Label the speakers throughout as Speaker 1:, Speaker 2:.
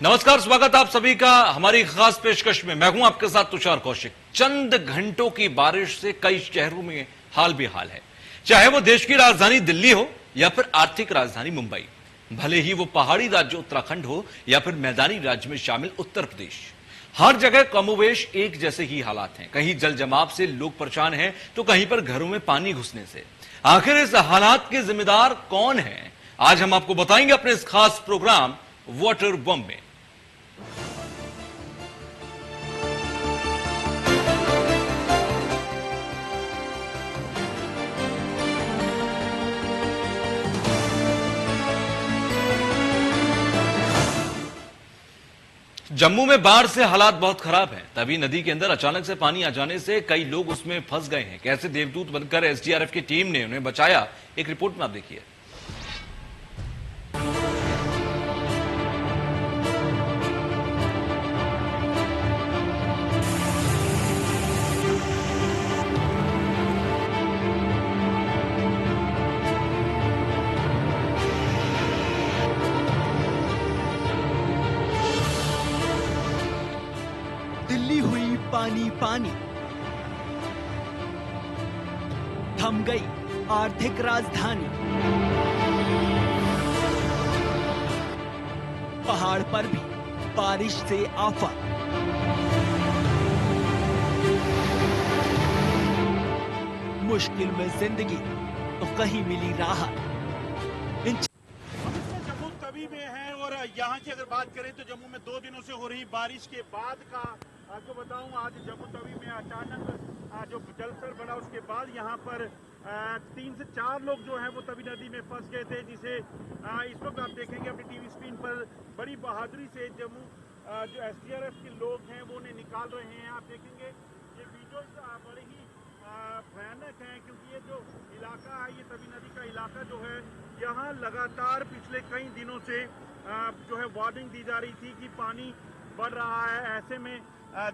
Speaker 1: नमस्कार, स्वागत आप सभी का हमारी खास पेशकश में। मैं हूं आपके साथ तुषार कौशिक। चंद घंटों की बारिश से कई शहरों में हाल बेहाल है, चाहे वो देश की राजधानी दिल्ली हो या फिर आर्थिक राजधानी मुंबई, भले ही वो पहाड़ी राज्य उत्तराखंड हो या फिर मैदानी राज्य में शामिल उत्तर प्रदेश। हर जगह कमोवेश एक जैसे ही हालात हैं। कहीं जल जमाव से लोग परेशान हैं तो कहीं पर घरों में पानी घुसने से। आखिर इस हालात के जिम्मेदार कौन हैं, आज हम आपको बताएंगे अपने इस खास प्रोग्राम वाटर बम में। जम्मू में बाढ़ से हालात बहुत खराब हैं। तभी नदी के अंदर अचानक से पानी आ जाने से कई लोग उसमें फंस गए हैं। कैसे देवदूत बनकर एसडीआरएफ की टीम ने उन्हें बचाया, एक रिपोर्ट में आप देखिए।
Speaker 2: दिल्ली हुई पानी पानी, थम गई आर्थिक राजधानी। पहाड़ पर भी बारिश से आफत। मुश्किल में जिंदगी तो कहीं मिली राहत।
Speaker 3: जम्मू तवी में है और यहाँ की अगर बात करें तो जम्मू में 2 दिनों से हो रही बारिश के बाद का आपको बताऊं, आज जम्मू तवी में अचानक जो जलस्तर बढ़ा उसके बाद यहाँ पर 3 से 4 लोग जो हैं वो तवी नदी में फंस गए थे, जिसे इस वक्त आप देखेंगे अपनी टीवी स्क्रीन पर। बड़ी बहादुरी से जम्मू जो एसडीआरएफ के लोग हैं वो उन्हें निकाल रहे हैं। आप देखेंगे ये वीडियोस बड़े ही भयानक हैं, क्योंकि ये जो इलाका है, ये तवी नदी का इलाका जो है, यहाँ लगातार पिछले कई दिनों से जो है वार्निंग दी जा रही थी कि पानी बढ़ रहा है। ऐसे में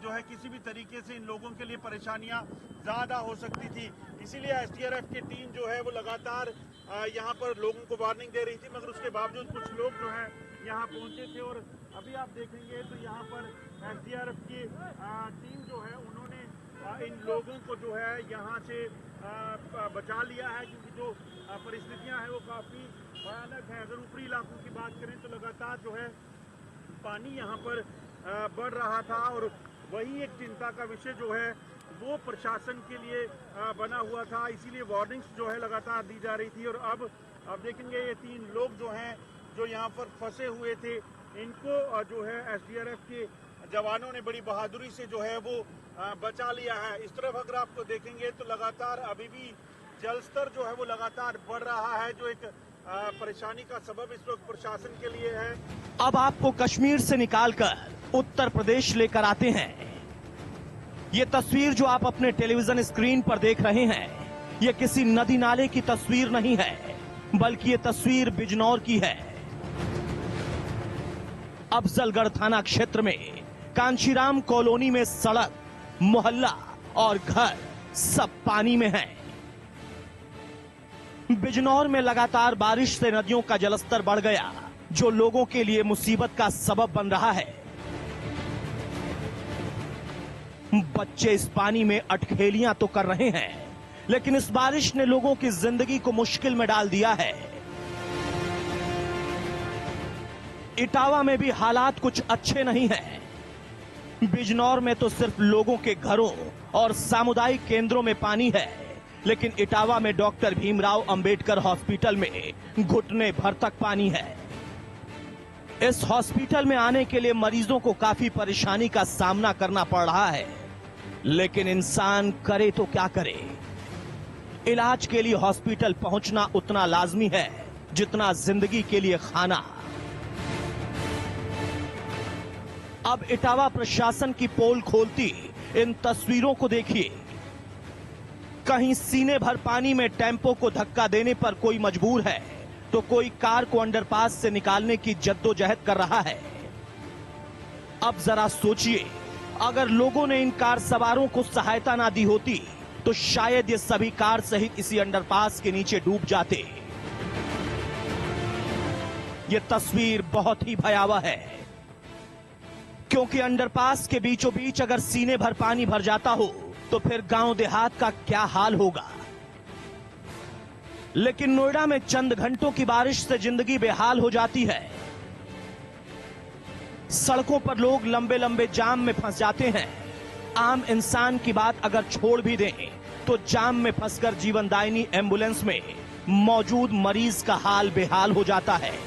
Speaker 3: जो है किसी भी तरीके से इन लोगों के लिए परेशानियां ज़्यादा हो सकती थी। इसीलिए एसडीआरएफ की टीम जो है वो लगातार यहाँ पर लोगों को वार्निंग दे रही थी, मगर उसके बावजूद कुछ लोग जो है यहाँ पहुँचे थे। और अभी आप देखेंगे तो यहाँ पर एसडीआरएफ की टीम जो है उन्होंने इन लोगों को जो है यहाँ से बचा लिया है, क्योंकि जो परिस्थितियाँ हैं वो काफ़ी भयानक है। अगर ऊपरी इलाकों की बात करें तो लगातार जो है पानी यहाँ पर बढ़ रहा था, और वही एक चिंता का विषय जो है वो प्रशासन के लिए बना हुआ था। इसीलिए वार्निंग्स जो है लगातार दी जा रही थी। और अब देखेंगे ये 3 लोग जो हैं जो यहाँ पर फंसे हुए थे, इनको जो है एसडीआरएफ के जवानों ने बड़ी बहादुरी से जो है वो बचा लिया है। इस तरफ अगर आपको देखेंगे तो लगातार अभी भी जलस्तर जो है वो लगातार बढ़ रहा है, जो एक परेशानी का सबब इस वक्त प्रशासन के लिए है।
Speaker 2: अब आपको कश्मीर से निकालकर उत्तर प्रदेश लेकर आते हैं। ये तस्वीर जो आप अपने टेलीविजन स्क्रीन पर देख रहे हैं, ये किसी नदी नाले की तस्वीर नहीं है, बल्कि ये तस्वीर बिजनौर की है। अफजलगढ़ थाना क्षेत्र में कांशीराम कॉलोनी में सड़क, मोहल्ला और घर सब पानी में हैं। बिजनौर में लगातार बारिश से नदियों का जलस्तर बढ़ गया, जो लोगों के लिए मुसीबत का सबब बन रहा है। बच्चे इस पानी में अटखेलियां तो कर रहे हैं, लेकिन इस बारिश ने लोगों की जिंदगी को मुश्किल में डाल दिया है। इटावा में भी हालात कुछ अच्छे नहीं हैं। बिजनौर में तो सिर्फ लोगों के घरों और सामुदायिक केंद्रों में पानी है, लेकिन इटावा में डॉक्टर भीमराव अंबेडकर हॉस्पिटल में घुटने भर तक पानी है। इस हॉस्पिटल में आने के लिए मरीजों को काफी परेशानी का सामना करना पड़ रहा है, लेकिन इंसान करे तो क्या करे। इलाज के लिए हॉस्पिटल पहुंचना उतना लाजमी है जितना जिंदगी के लिए खाना। अब इटावा प्रशासन की पोल खोलती इन तस्वीरों को देखिए। कहीं सीने भर पानी में टेम्पो को धक्का देने पर कोई मजबूर है, तो कोई कार को अंडरपास से निकालने की जद्दोजहद कर रहा है। अब जरा सोचिए, अगर लोगों ने इन कार सवारों को सहायता ना दी होती तो शायद ये सभी कार सहित इसी अंडरपास के नीचे डूब जाते। ये तस्वीर बहुत ही भयावह है। क्योंकि अंडरपास के बीचों बीच अगर सीने भर पानी भर जाता हो तो फिर गांव देहात का क्या हाल होगा। लेकिन नोएडा में चंद घंटों की बारिश से जिंदगी बेहाल हो जाती है। सड़कों पर लोग लंबे लंबे जाम में फंस जाते हैं। आम इंसान की बात अगर छोड़ भी दें तो जाम में फंसकर जीवनदायिनी एम्बुलेंस में मौजूद मरीज का हाल बेहाल हो जाता है।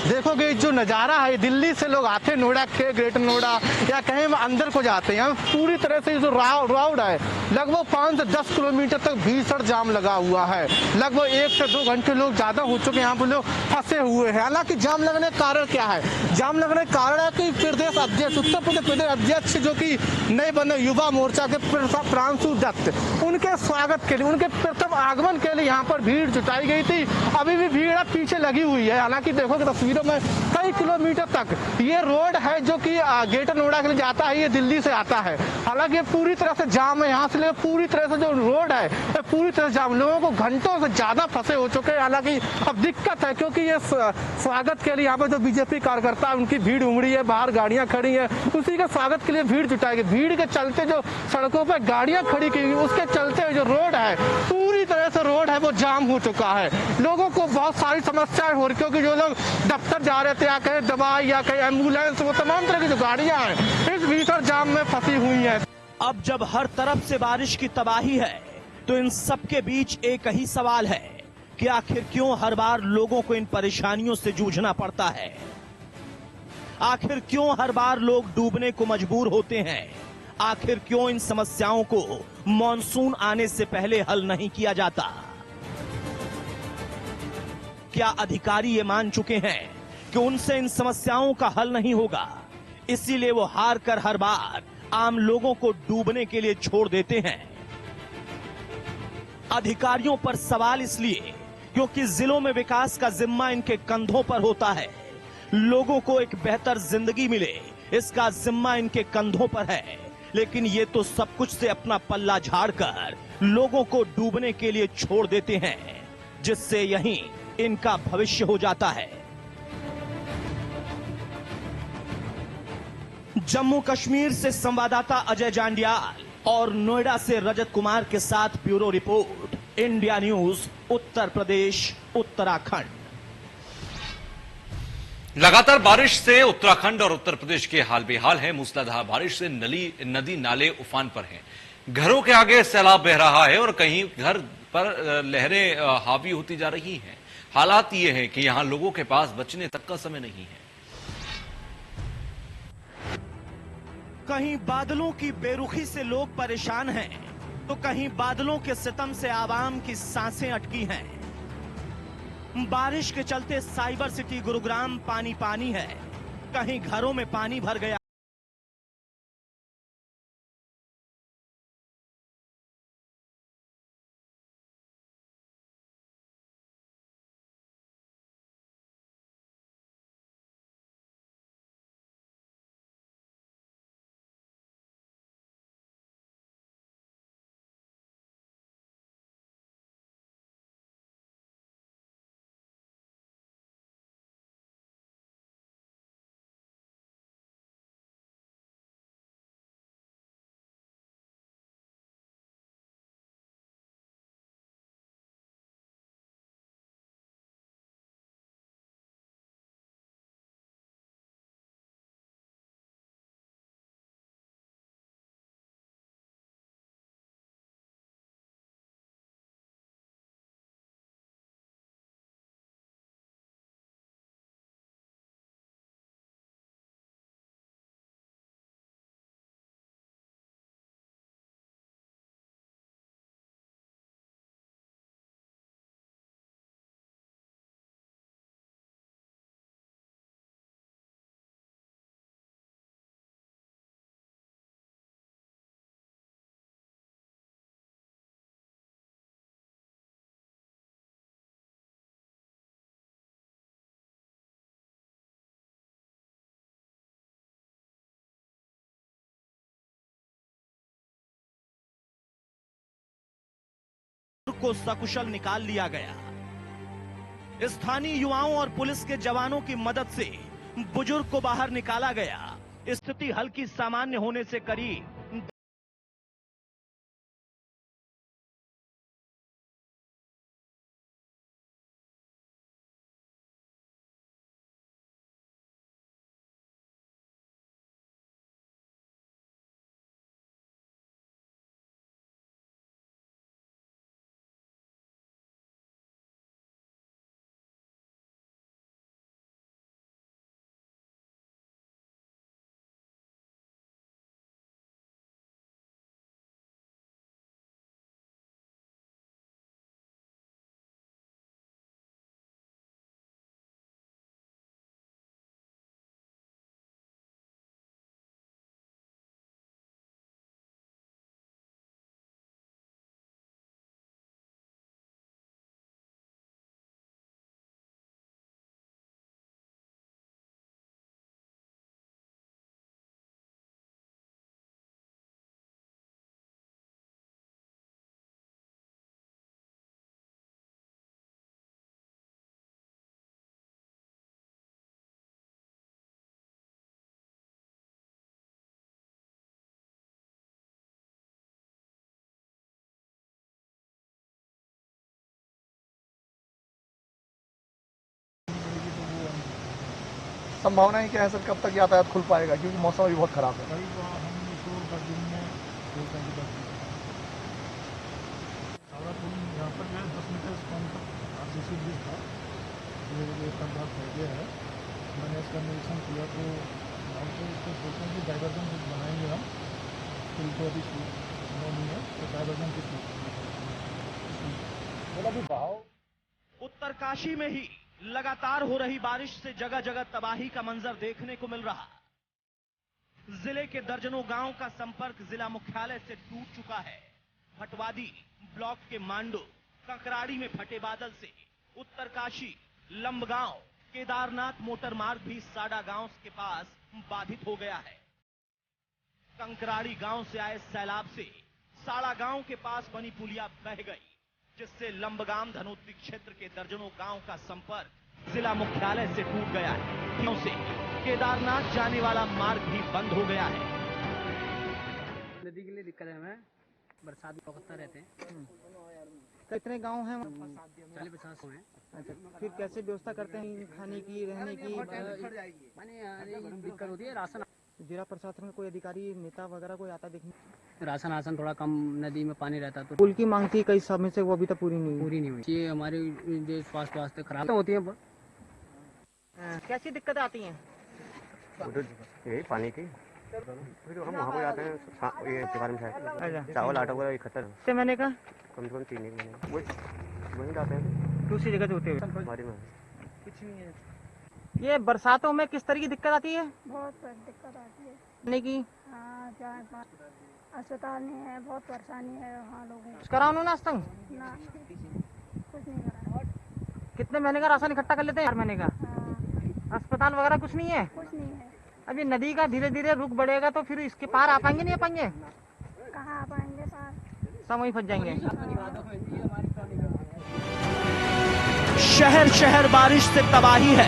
Speaker 4: देखोगे जो नज़ारा है, दिल्ली से लोग आते हैं नोएडा के, ग्रेटर नोएडा या कहीं अंदर को जाते हैं। यहाँ पूरी तरह से जो रोड है लगभग 5 से 10 किलोमीटर तक भीषण जाम लगा हुआ है। लगभग 1 से 2 घंटे लोग ज़्यादा हो चुके हैं, यहाँ पर लोग फंसे हुए हैं। हालांकि जाम लगने का कारण क्या है? जाम लगने का कारण है कि प्रदेश अध्यक्ष, उत्तर प्रदेश अध्यक्ष जो कि नए बने युवा मोर्चा के प्रांशु दत्त, उनके स्वागत के लिए, उनके प्रथम आगमन के लिए यहाँ पर भीड़ जुटाई गई थी। अभी भी भीड़ पीछे लगी हुई है। हालांकि देखोगे तस्वीरों में कई किलोमीटर तक ये रोड है जो कि ग्रेटर नोएडा के लिए जाता है, ये दिल्ली से आता है। हालांकि ये पूरी तरह से जाम है। यहाँ से लेकर पूरी तरह से जो रोड है ये पूरी तरह से जाम, लोगों को घंटों से ज्यादा फंसे हो चुके हैं। हालांकि अब दिक्कत है क्योंकि ये स्वागत के लिए यहाँ पे जो बीजेपी कार्यकर्ता है उनकी भीड़ उमड़ी है, बाहर गाड़ियां खड़ी है, उसी के स्वागत के लिए भीड़ जुटाएगी। भीड़ के चलते जो सड़कों पर गाड़ियां खड़ी की, उसके चलते जो रोड है पूरी तरह से रोड है वो जाम हो चुका है। लोगों को बहुत सारी समस्याएं हो रही, क्योंकि जो लोग दफ्तर जा रहे थे या कहीं दवाई या कहीं एम्बुलेंस, वो तमाम तरह की जो गाड़ियां हैं इस भीषण जाम में फंसी हुई हैं।
Speaker 2: अब जब हर तरफ से बारिश की तबाही है तो इन सब के बीच एक ही सवाल है कि आखिर क्यों हर बार लोगों को इन परेशानियों से जूझना पड़ता है। आखिर क्यों हर बार लोग डूबने को मजबूर होते हैं। आखिर क्यों इन समस्याओं को मॉनसून आने से पहले हल नहीं किया जाता। क्या अधिकारी ये मान चुके हैं कि उनसे इन समस्याओं का हल नहीं होगा, इसीलिए वो हार कर हर बार आम लोगों को डूबने के लिए छोड़ देते हैं। अधिकारियों पर सवाल इसलिए क्योंकि जिलों में विकास का जिम्मा इनके कंधों पर होता है। लोगों को एक बेहतर जिंदगी मिले इसका जिम्मा इनके कंधों पर है, लेकिन ये तो सब कुछ से अपना पल्ला झाड़कर लोगों को डूबने के लिए छोड़ देते हैं, जिससे यहीं इनका भविष्य हो जाता है। जम्मू कश्मीर से संवाददाता अजय जांडियाल और नोएडा से रजत कुमार के साथ bureau report, India news, Uttar Pradesh, Uttarakhand.
Speaker 1: लगातार बारिश से उत्तराखंड और उत्तर प्रदेश के हाल बेहाल है। मूसलाधार बारिश से नदी नाले उफान पर हैं। घरों के आगे सैलाब बह रहा है और कहीं घर पर लहरें हावी होती जा रही हैं। हालात ये है कि यहां लोगों के पास बचने तक का समय नहीं है।
Speaker 2: कहीं बादलों की बेरुखी से लोग परेशान हैं, तो कहीं बादलों के सितम से आवाम की सांसें अटकी हैं। बारिश के चलते साइबर सिटी गुरुग्राम पानी पानी है। कहीं घरों में पानी भर गया। को सकुशल निकाल लिया गया। स्थानीय युवाओं और पुलिस के जवानों की मदद से बुजुर्ग को बाहर निकाला गया स्थिति हल्की सामान्य होने से करीब
Speaker 5: संभावना है क्या है सर, कब तक यातायात खुल पाएगा, क्योंकि मौसम अभी बहुत खराब है।
Speaker 6: यहाँ पर जो है 10 मीटर स्पैन तक आरसीसी ब्रिज था, ये कल रात हो गया है। मैंने इसका निरीक्षण किया तो हम तो इसको सोचते हैं कि डाइवर्जन ब्रिज बनाएंगे हम, पुल तो अभी संभव नहीं है, तो डाइवर्जन ब्रिज बोला भी बहाव।
Speaker 2: उत्तरकाशी में ही लगातार हो रही बारिश से जगह जगह तबाही का मंजर देखने को मिल रहा। जिले के दर्जनों गांव का संपर्क जिला मुख्यालय से टूट चुका है। भटवादी ब्लॉक के मांडो कंकराड़ी में फटे बादल से उत्तरकाशी, लंबगांव, केदारनाथ मोटर मार्ग भी साडा गांव के पास बाधित हो गया है। कंकराड़ी गांव से आए सैलाब से साड़ा गांव के पास बनी पुलिया बह गई, जिससे लंबगाम धनोत्री क्षेत्र के दर्जनों गांव का संपर्क जिला मुख्यालय से टूट गया है। गांव से केदारनाथ जाने वाला मार्ग भी बंद हो गया है।
Speaker 7: नदी के लिए दिक्कत है हमें, बरसात में पकड़ता रहते हैं।
Speaker 8: कितने गांव हैं?
Speaker 7: 40-50 हैं।
Speaker 8: अच्छा, फिर कैसे व्यवस्था करते हैं खाने की, रहने की?
Speaker 7: माने दिक्कत होती है। राशन
Speaker 8: जिला प्रशासन में कोई अधिकारी, नेता वगैरह कोई आता देखने?
Speaker 7: राशन थोड़ा कम, नदी में पानी रहता तो
Speaker 8: पुल की मांग थी कई समय से, वो अभी तक पूरी नहीं
Speaker 7: पूरी नहीं हुई। ये हमारी जो स्वास्थ्य खराब होती है।
Speaker 8: कैसी दिक्कत आती है?
Speaker 9: यही पानी की, फिर हम वहाँ पर जाते हैं ये त्योहार में
Speaker 8: अच्छा,
Speaker 9: चावल आटा वगैरह इकट्ठा
Speaker 8: कितने महीने का?
Speaker 9: कम से कम 3 महीने वहीं जाते हैं
Speaker 8: दूसरी जगह से होते हुए
Speaker 9: हमारे में।
Speaker 8: कुछ नहीं है। ये बरसातों में किस तरह की दिक्कत आती है?
Speaker 10: बहुत दिक्कत आती है
Speaker 8: रहने की?
Speaker 10: हाँ, जहाँ अस्पताल नहीं है, बहुत परेशानी है वहाँ लोगों
Speaker 8: कुछ करा उन्होंने आज तक?
Speaker 10: को। ना कुछ नहीं करा।
Speaker 8: कितने महीने का राशन इकट्ठा कर लेते हैं? 4 महीने का।
Speaker 10: हाँ,
Speaker 8: अस्पताल वगैरह कुछ नहीं है?
Speaker 10: कुछ नहीं है।
Speaker 8: अभी नदी का धीरे धीरे रुख बढ़ेगा तो फिर इसके पार आ पाएंगे, नहीं आ पाएंगे?
Speaker 10: कहाँ आ पाएंगे पार?
Speaker 8: सब वहीं फंस जाएंगे।
Speaker 2: शहर शहर बारिश से तबाही है।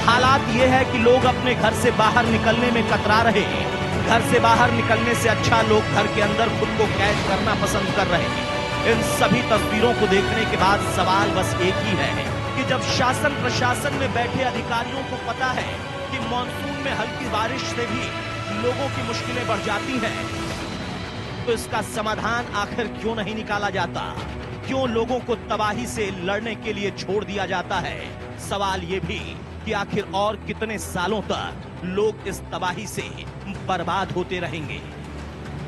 Speaker 2: हालात ये है कि लोग अपने घर से बाहर निकलने में कतरा रहे हैं। घर से बाहर निकलने से अच्छा लोग घर के अंदर खुद को कैद करना पसंद कर रहे हैं। इन सभी तस्वीरों को देखने के बाद सवाल बस एक ही है कि जब शासन प्रशासन में बैठे अधिकारियों को पता है कि मानसून में हल्की बारिश से भी लोगों की मुश्किलें बढ़ जाती हैं, तो इसका समाधान आखिर क्यों नहीं निकाला जाता? क्यों लोगों को तबाही से लड़ने के लिए छोड़ दिया जाता है? सवाल ये भी कि आखिर और कितने सालों तक लोग इस तबाही से बर्बाद होते रहेंगे।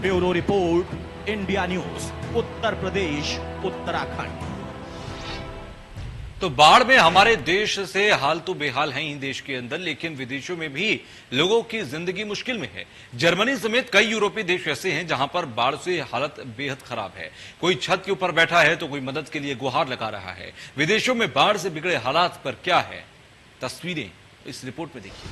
Speaker 2: Bureau report, India news, Uttar Pradesh, Uttarakhand.
Speaker 1: तो बाढ़ में हमारे देश से हाल तो बेहाल है ही देश के अंदर, लेकिन विदेशों में भी लोगों की जिंदगी मुश्किल में है। जर्मनी समेत कई यूरोपीय देश ऐसे हैं जहां पर बाढ़ से हालत बेहद खराब है। कोई छत के ऊपर बैठा है तो कोई मदद के लिए गुहार लगा रहा है। विदेशों में बाढ़ से बिगड़े हालात पर क्या है, तस्वीरें इस रिपोर्ट में देखिए।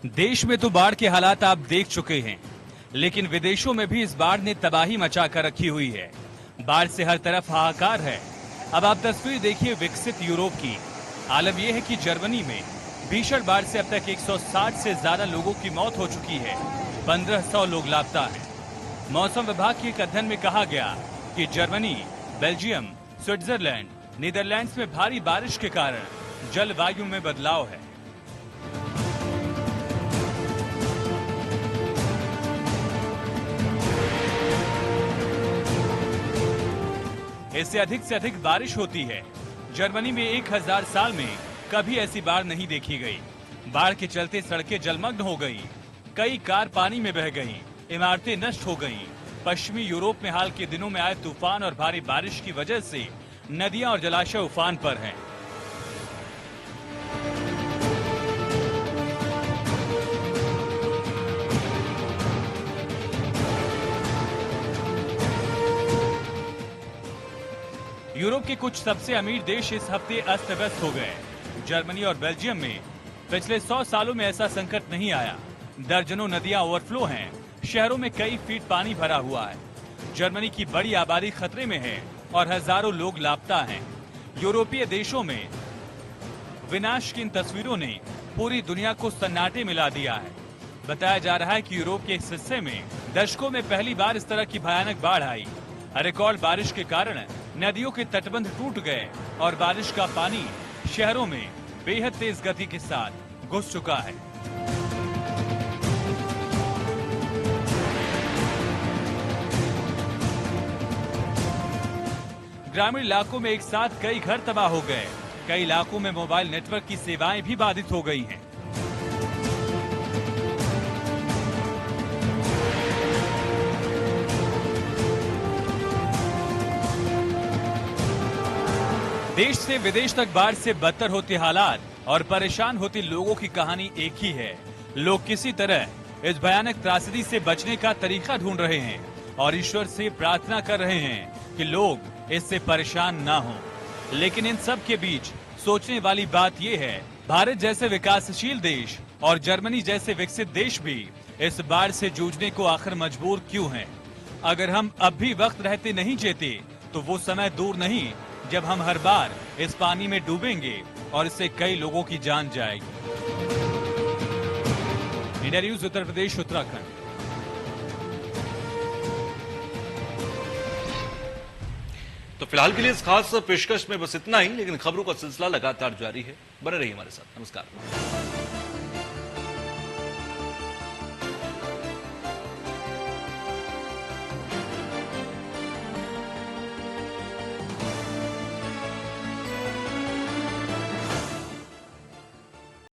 Speaker 11: देश में तो बाढ़ के हालात आप देख चुके हैं, लेकिन विदेशों में भी इस बाढ़ ने तबाही मचा कर रखी हुई है। बाढ़ से हर तरफ हाहाकार है। अब आप तस्वीर देखिए विकसित यूरोप की। आलम यह है कि जर्मनी में भीषण बाढ़ से अब तक 160 से ज्यादा लोगों की मौत हो चुकी है। 1500 लोग लापता हैं। मौसम विभाग के एक अध्ययन में कहा गया कि जर्मनी, बेल्जियम, स्विट्जरलैंड, नीदरलैंड्स में भारी बारिश के कारण जलवायु में बदलाव है। इससे अधिक बारिश होती है। जर्मनी में 1000 साल में कभी ऐसी बाढ़ नहीं देखी गई। बाढ़ के चलते सड़कें जलमग्न हो गई, कई कार पानी में बह गईं, इमारतें नष्ट हो गईं। पश्चिमी यूरोप में हाल के दिनों में आए तूफान और भारी बारिश की वजह से नदियां और जलाशय उफान पर हैं। यूरोप के कुछ सबसे अमीर देश इस हफ्ते अस्त व्यस्त हो गए। जर्मनी और बेल्जियम में पिछले 100 सालों में ऐसा संकट नहीं आया। दर्जनों नदियां ओवरफ्लो हैं, शहरों में कई फीट पानी भरा हुआ है। जर्मनी की बड़ी आबादी खतरे में है और हजारों लोग लापता हैं। यूरोपीय देशों में विनाश की इन तस्वीरों ने पूरी दुनिया को सन्नाटे मिला दिया है। बताया जा रहा है कि यूरोप के इस हिस्से में दशकों में पहली बार इस तरह की भयानक बाढ़ आई। रिकॉर्ड बारिश के कारण नदियों के तटबंध टूट गए और बारिश का पानी शहरों में बेहद तेज गति के साथ घुस चुका है। ग्रामीण इलाकों में एक साथ कई घर तबाह हो गए। कई इलाकों में मोबाइल नेटवर्क की सेवाएं भी बाधित हो गई हैं। देश से विदेश तक बाढ़ से बदतर होते हालात और परेशान होते लोगों की कहानी एक ही है। लोग किसी तरह इस भयानक त्रासदी से बचने का तरीका ढूंढ रहे हैं और ईश्वर से प्रार्थना कर रहे हैं कि लोग इससे परेशान ना हों। लेकिन इन सब के बीच सोचने वाली बात यह है, भारत जैसे विकासशील देश और जर्मनी जैसे विकसित देश भी इस बाढ़ से जूझने को आखिर मजबूर क्यों हैं? अगर हम अब भी वक्त रहते नहीं जेते तो वो समय दूर नहीं जब हम हर बार इस पानी में डूबेंगे और इससे कई लोगों की जान जाएगी। India news Uttar Pradesh, Uttarakhand.
Speaker 1: तो फिलहाल के लिए इस खास पेशकश में बस इतना ही, लेकिन खबरों का सिलसिला लगातार जारी है। बने रहिए हमारे साथ। नमस्कार।